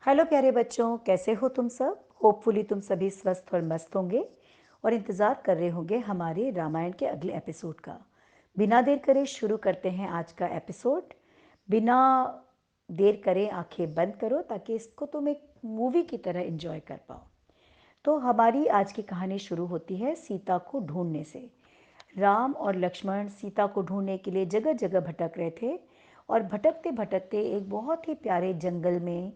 Hello प्यारे बच्चों, कैसे हो तुम सब। होपफुली तुम सभी स्वस्थ और मस्त होंगे और इंतज़ार कर रहे होंगे हमारे रामायण के अगले एपिसोड का। बिना देर करे शुरू करते हैं आज का एपिसोड। बिना देर करे आंखें बंद करो ताकि इसको तुम एक मूवी की तरह एंजॉय कर पाओ। तो हमारी आज की कहानी शुरू होती है सीता को ढूंढने से। राम और लक्ष्मण सीता को ढूंढने के लिए जगह जगह भटक रहे थे और भटकते भटकते एक बहुत ही प्यारे जंगल में,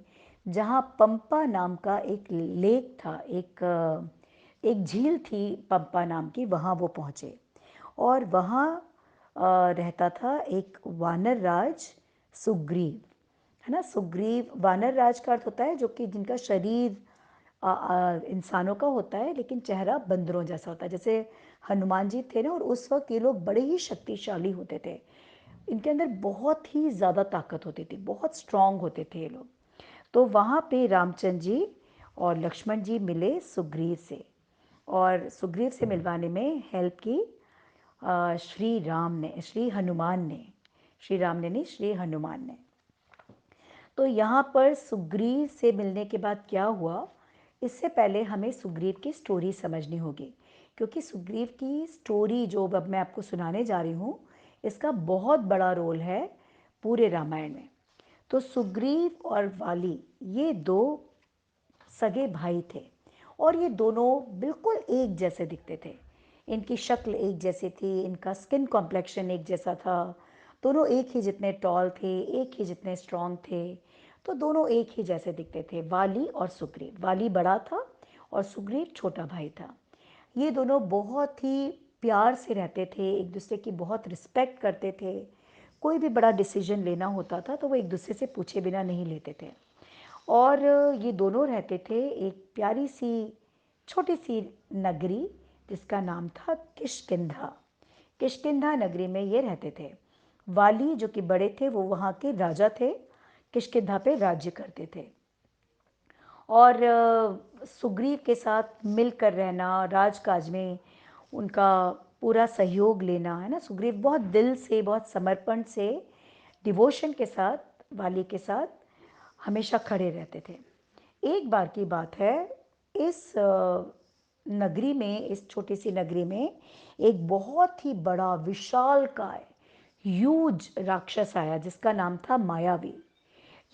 जहाँ पंपा नाम का एक लेक था, एक झील थी पंपा नाम की, वहाँ वो पहुँचे। और वहाँ रहता था एक वानर राज सुग्रीव, है ना। सुग्रीव वानर राज का अर्थ होता है जो कि जिनका शरीर इंसानों का होता है लेकिन चेहरा बंदरों जैसा होता है, जैसे हनुमान जी थे ना। और उस वक्त ये लोग बड़े ही शक्तिशाली होते थे। इनके अंदर बहुत ही ज़्यादा ताकत होती थी, बहुत स्ट्रांग होते थे ये लोग। तो वहाँ पे रामचंद्र जी और लक्ष्मण जी मिले सुग्रीव से, और सुग्रीव से मिलवाने में हेल्प की श्री राम ने, श्री हनुमान ने। श्री राम ने नहीं, श्री हनुमान ने। तो यहाँ पर सुग्रीव से मिलने के बाद क्या हुआ, इससे पहले हमें सुग्रीव की स्टोरी समझनी होगी, क्योंकि सुग्रीव की स्टोरी जो अब मैं आपको सुनाने जा रही हूँ, इसका बहुत बड़ा रोल है पूरे रामायण में। तो सुग्रीव और वाली, ये दो सगे भाई थे और ये दोनों बिल्कुल एक जैसे दिखते थे। इनकी शक्ल एक जैसी थी, इनका स्किन कॉम्प्लेक्शन एक जैसा था। दोनों एक ही जितने टॉल थे, एक ही जितने स्ट्रांग थे। तो दोनों एक ही जैसे दिखते थे, वाली और सुग्रीव। वाली बड़ा था और सुग्रीव छोटा भाई था। ये दोनों बहुत ही प्यार से रहते थे, एक दूसरे की बहुत रिस्पेक्ट करते थे। कोई भी बड़ा डिसीजन लेना होता था तो वो एक दूसरे से पूछे बिना नहीं लेते थे। और ये दोनों रहते थे एक प्यारी सी छोटी सी नगरी जिसका नाम था किष्किंधा। किष्किंधा नगरी में ये रहते थे। वाली जो कि बड़े थे वो वहाँ के राजा थे, किष्किंधा पे राज्य करते थे। और सुग्रीव के साथ मिलकर रहना, राजकाज में उनका पूरा सहयोग लेना, है ना। सुग्रीव बहुत दिल से, बहुत समर्पण से, डिवोशन के साथ वाली के साथ हमेशा खड़े रहते थे। एक बार की बात है, इस नगरी में, इस छोटी सी नगरी में एक बहुत ही बड़ा विशालकाय ह्यूज राक्षस आया जिसका नाम था मायावी।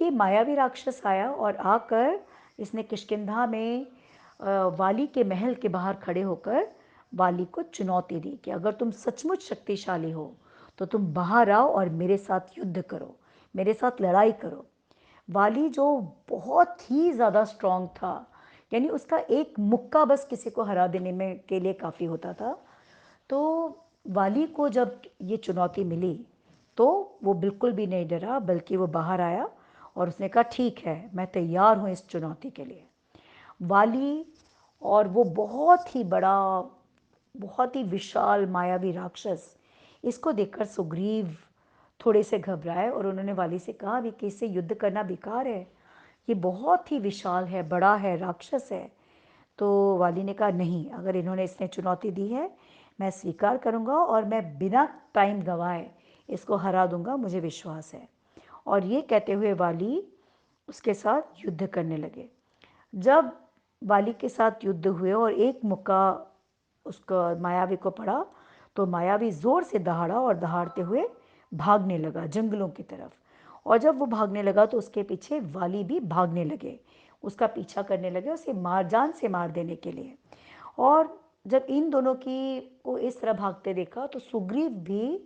ये मायावी राक्षस आया और आकर इसने किष्किंधा में वाली के महल के बाहर खड़े होकर वाली को चुनौती दी कि अगर तुम सचमुच शक्तिशाली हो तो तुम बाहर आओ और मेरे साथ युद्ध करो, मेरे साथ लड़ाई करो। वाली जो बहुत ही ज़्यादा स्ट्रांग था, यानी उसका एक मुक्का बस किसी को हरा देने में के लिए काफ़ी होता था। तो वाली को जब ये चुनौती मिली तो वो बिल्कुल भी नहीं डरा, बल्कि वो बाहर आया और उसने कहा ठीक है, मैं तैयार हूँ इस चुनौती के लिए। वाली और वो बहुत ही बड़ा, बहुत ही विशाल मायावी राक्षस, इसको देखकर सुग्रीव थोड़े से घबराए और उन्होंने वाली से कहा भी कि इससे युद्ध करना बेकार है, ये बहुत ही विशाल है, बड़ा है, राक्षस है। तो वाली ने कहा नहीं, अगर इन्होंने इसने चुनौती दी है मैं स्वीकार करूंगा और मैं बिना टाइम गंवाए इसको हरा दूंगा, मुझे विश्वास है। और ये कहते हुए वाली उसके साथ युद्ध करने लगे। जब वाली के साथ युद्ध हुए और एक मुक्का उसको मायावी को पड़ा तो मायावी ज़ोर से दहाड़ा और दहाड़ते हुए भागने लगा जंगलों की तरफ। और जब वो भागने लगा तो उसके पीछे वाली भी भागने लगे, उसका पीछा करने लगे, उसे मार, जान से मार देने के लिए। और जब इन दोनों की को इस तरह भागते देखा तो सुग्रीव भी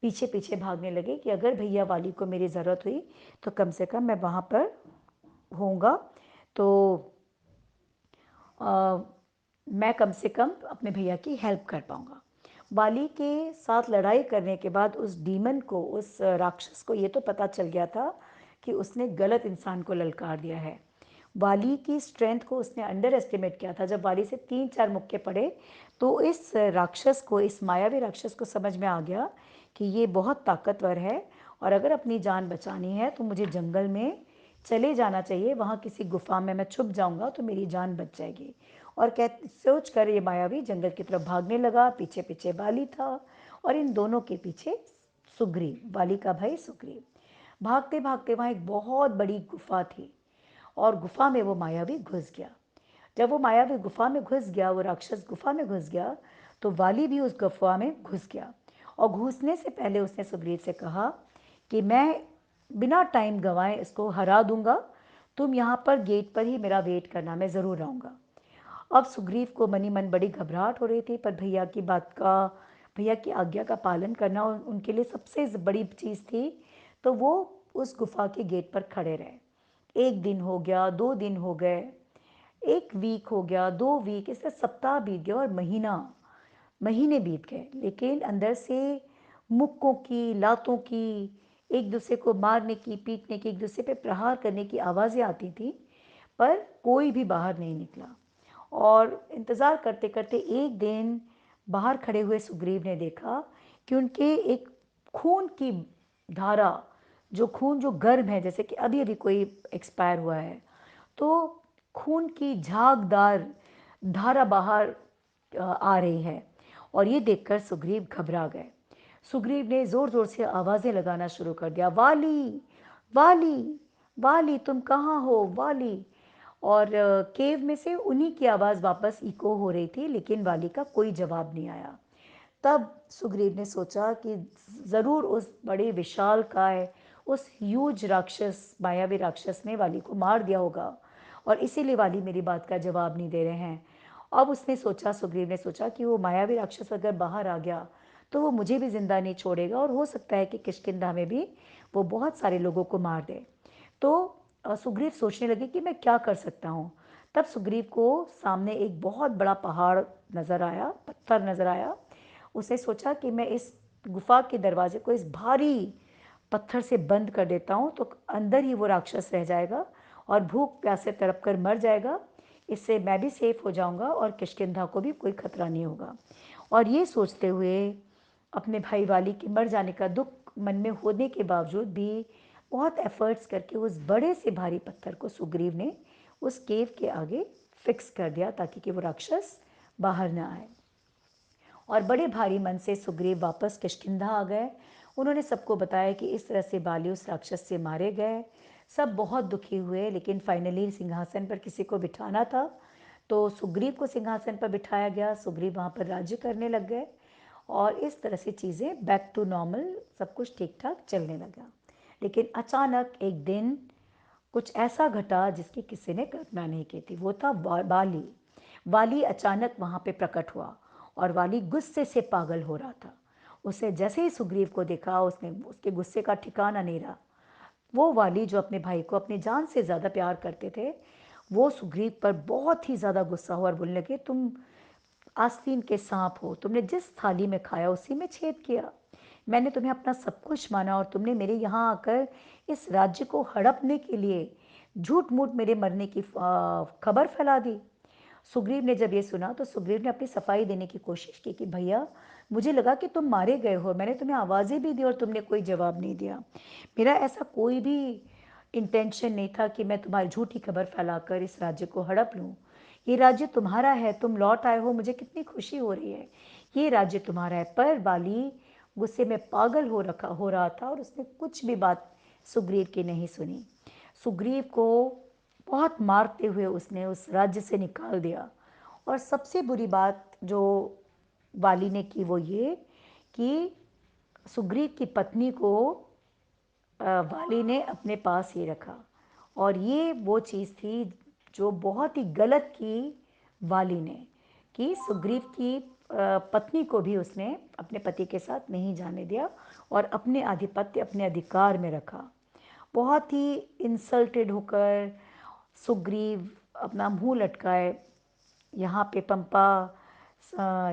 पीछे पीछे भागने लगे कि अगर भैया वाली को मेरी ज़रूरत हुई तो कम से कम मैं वहाँ पर होऊंगा, तो अ, मैं कम से कम अपने भैया की हेल्प कर पाऊंगा। वाली के साथ लड़ाई करने के बाद उस डीमन को, उस राक्षस को ये तो पता चल गया था कि उसने गलत इंसान को ललकार दिया है। वाली की स्ट्रेंथ को उसने अंडर एस्टिमेट किया था। जब वाली से 3-4 मुक्के पड़े तो इस राक्षस को, इस मायावी राक्षस को समझ में आ गया कि ये बहुत ताकतवर है और अगर अपनी जान बचानी है तो मुझे जंगल में चले जाना चाहिए, वहाँ किसी गुफा में मैं छुप जाऊंगा तो मेरी जान बच जाएगी। और कह सोच कर ये मायावी जंगल की तरफ भागने लगा, पीछे पीछे वाली था और इन दोनों के पीछे सुग्रीव, वाली का भाई सुग्रीव। भागते भागते वहाँ एक बहुत बड़ी गुफा थी और गुफा में वो मायावी घुस गया। जब वो मायावी गुफा में घुस गया, वो राक्षस गुफा में घुस गया, तो वाली भी उस गुफा में घुस गया। और घुसने से पहले उसने सुग्रीव से कहा कि मैं बिना टाइम गंवाए इसको हरा दूंगा, तुम यहाँ पर गेट पर ही मेरा वेट करना, मैं ज़रूर आऊँगा। अब सुग्रीव को मनी मन बड़ी घबराहट हो रही थी, पर भैया की आज्ञा का पालन करना उनके लिए सबसे बड़ी चीज़ थी। तो वो उस गुफा के गेट पर खड़े रहे। 1 दिन हो गया, 2 दिन हो गए, 1 वीक हो गया, 2 वीक, इससे सप्ताह बीत गया और महीने बीत गए। लेकिन अंदर से मुक्कों की, लातों की, एक दूसरे को मारने की, पीटने की, एक दूसरे पे प्रहार करने की आवाज़ें आती थी, पर कोई भी बाहर नहीं निकला। और इंतज़ार करते करते एक दिन बाहर खड़े हुए सुग्रीव ने देखा कि उनके एक खून की धारा, जो खून जो गर्म है, जैसे कि अभी अभी कोई एक्सपायर हुआ है, तो खून की झागदार धारा बाहर आ रही है। और ये देखकर सुग्रीव घबरा गए। सुग्रीव ने ज़ोर ज़ोर से आवाज़ें लगाना शुरू कर दिया, वाली वाली वाली, तुम कहाँ हो वाली। और केव में से उन्हीं की आवाज़ वापस इको हो रही थी, लेकिन वाली का कोई जवाब नहीं आया। तब सुग्रीव ने सोचा कि ज़रूर उस बड़े विशालकाय, उस ह्यूज राक्षस, मायावी राक्षस ने वाली को मार दिया होगा, और इसीलिए वाली मेरी बात का जवाब नहीं दे रहे हैं। अब सुग्रीव ने सोचा कि वो मायावी राक्षस अगर बाहर आ गया तो वो मुझे भी ज़िंदा नहीं छोड़ेगा, और हो सकता है कि किष्किंधा में भी वो बहुत सारे लोगों को मार दे। तो सुग्रीव सोचने लगे कि मैं क्या कर सकता हूँ। तब सुग्रीव को सामने एक बहुत बड़ा पहाड़ नज़र आया, पत्थर नज़र आया। उसने सोचा कि मैं इस गुफा के दरवाजे को इस भारी पत्थर से बंद कर देता हूँ, तो अंदर ही वो राक्षस रह जाएगा और भूख प्यास से तड़प कर मर जाएगा। इससे मैं भी सेफ हो जाऊंगा और किष्किंधा को भी कोई खतरा नहीं होगा। और ये सोचते हुए, अपने भाई वाली के मर जाने का दुख मन में होने के बावजूद भी बहुत एफर्ट्स करके उस बड़े से भारी पत्थर को सुग्रीव ने उस केव के आगे फिक्स कर दिया, ताकि कि वो राक्षस बाहर ना आए। और बड़े भारी मन से सुग्रीव वापस किष्किंधा आ गए। उन्होंने सबको बताया कि इस तरह से बाली उस राक्षस से मारे गए। सब बहुत दुखी हुए, लेकिन फाइनली सिंहासन पर किसी को बिठाना था, तो सुग्रीव को सिंहासन पर बिठाया गया। सुग्रीव वहाँ पर राज्य करने लग गए, और इस तरह से चीज़ें बैक टू नॉर्मल, सब कुछ ठीक ठाक चलने लगा। लेकिन अचानक एक दिन कुछ ऐसा घटा जिसकी किसी ने कल्पना नहीं की थी। वो था बाली। वाली अचानक वहाँ पे प्रकट हुआ, और वाली गुस्से से पागल हो रहा था। उसे जैसे ही सुग्रीव को देखा, उसने उसके गुस्से का ठिकाना नहीं रहा। वो वाली जो अपने भाई को अपनी जान से ज़्यादा प्यार करते थे, वो सुग्रीव पर बहुत ही ज़्यादा गुस्सा हुआ और बोलने लगे, तुम आस्तीन के सांप हो, तुमने जिस थाली में खाया उसी में छेद किया। मैंने तुम्हें अपना सब कुछ माना, और तुमने मेरे यहाँ आकर इस राज्य को हड़पने के लिए झूठ मूठ मेरे मरने की खबर फैला दी। सुग्रीव ने जब ये सुना, तो सुग्रीव ने अपनी सफाई देने की कोशिश की कि भैया, मुझे लगा कि तुम मारे गए हो, मैंने तुम्हें आवाज़ें भी दी और तुमने कोई जवाब नहीं दिया। मेरा ऐसा कोई भी इंटेंशन नहीं था कि मैं तुम्हारी झूठी खबर फैलाकर इस राज्य को हड़प लूँ। ये राज्य तुम्हारा है, तुम लौट आए हो, मुझे कितनी खुशी हो रही है। ये राज्य तुम्हारा है। पर बाली गुस्से में पागल हो रहा था, और उसने कुछ भी बात सुग्रीव की नहीं सुनी। सुग्रीव को बहुत मारते हुए उसने उस राज्य से निकाल दिया। और सबसे बुरी बात जो वाली ने की वो ये कि सुग्रीव की पत्नी को वाली ने अपने पास ही रखा। और ये वो चीज़ थी जो बहुत ही गलत की वाली ने, कि सुग्रीव की पत्नी को भी उसने अपने पति के साथ नहीं जाने दिया और अपने आधिपत्य, अपने अधिकार में रखा। बहुत ही इंसल्टेड होकर सुग्रीव अपना मुंह लटकाए यहाँ पे पंपा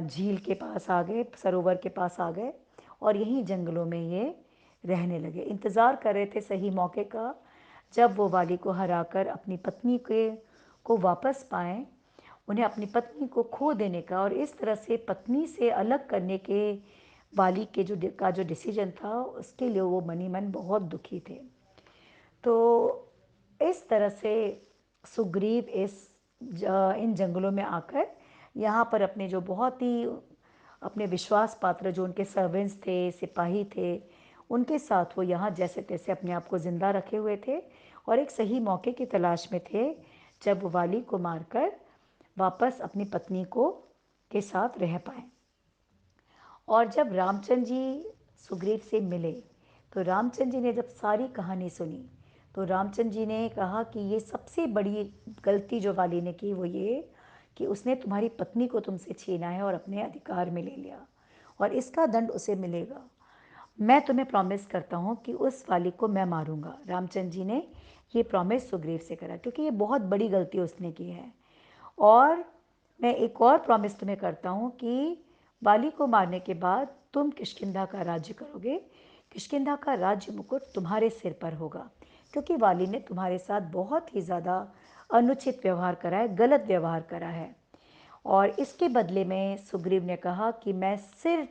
झील के पास आ गए, सरोवर के पास आ गए, और यहीं जंगलों में ये रहने लगे। इंतज़ार कर रहे थे सही मौके का, जब वो वाली को हराकर अपनी पत्नी के को वापस पाएं, उन्हें अपनी पत्नी को खो देने का, और इस तरह से पत्नी से अलग करने के वाली के जो डिसीजन था, उसके लिए वो मनी मन बहुत दुखी थे। तो इस तरह से सुग्रीव इन जंगलों में आकर यहाँ पर अपने जो बहुत ही अपने विश्वास पात्र जो उनके सर्वेंट्स थे, सिपाही थे, उनके साथ वो यहाँ जैसे तैसे अपने आप को ज़िंदा रखे हुए थे, और एक सही मौके की तलाश में थे जब वो वाली को मारकर वापस अपनी पत्नी को के साथ रह पाए। और जब रामचंद्र जी सुग्रीव से मिले तो रामचंद्र जी ने जब सारी कहानी सुनी तो रामचंद्र जी ने कहा कि ये सबसे बड़ी गलती जो वाली ने की वो ये कि उसने तुम्हारी पत्नी को तुमसे छीना है और अपने अधिकार में ले लिया, और इसका दंड उसे मिलेगा। मैं तुम्हें प्रॉमिस करता हूँ कि उस वाली को मैं मारूंगा। रामचंद्र जी ने ये प्रॉमिस सुग्रीव से करा क्योंकि ये बहुत बड़ी गलती उसने की है। और मैं एक और प्रॉमिस तुम्हें करता हूँ कि वाली को मारने के बाद तुम किष्किंधा का राज्य करोगे। किष्किंधा का राज्य मुकुट तुम्हारे सिर पर होगा क्योंकि वाली ने तुम्हारे साथ बहुत ही ज़्यादा अनुचित व्यवहार करा है, गलत व्यवहार करा है। और इसके बदले में सुग्रीव ने कहा कि मैं सिर्फ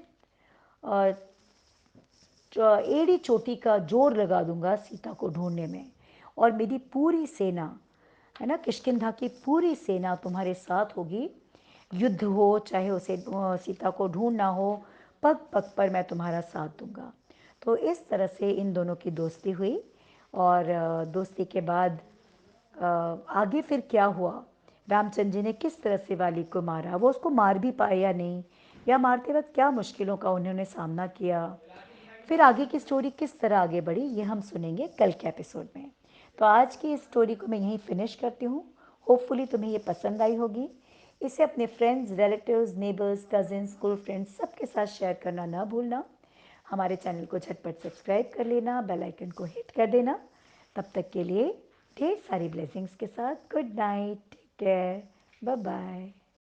एड़ी चोटी का जोर लगा दूंगा सीता को ढूंढने में, और मेरी पूरी सेना है ना, किष्किंधा की पूरी सेना तुम्हारे साथ होगी। युद्ध हो चाहे उसे सीता को ढूंढना हो, पग पग पर मैं तुम्हारा साथ दूंगा। तो इस तरह से इन दोनों की दोस्ती हुई। और दोस्ती के बाद आगे फिर क्या हुआ, रामचंद्र जी ने किस तरह से वाली को मारा, वो उसको मार भी पाए या नहीं, या मारते वक्त क्या मुश्किलों का उन्होंने सामना किया, फिर आगे की स्टोरी किस तरह आगे बढ़ी, ये हम सुनेंगे कल के एपिसोड में। तो आज की इस स्टोरी को मैं यहीं फिनिश करती हूँ। होपफुली तुम्हें ये पसंद आई होगी। इसे अपने friends, relatives, neighbours, cousins, school friends सबके साथ शेयर करना ना भूलना। हमारे चैनल को झटपट सब्सक्राइब कर लेना, बेल आइकन को हिट कर देना। तब तक के लिए ढेर सारी ब्लेसिंग्स के साथ good night, take care, bye bye.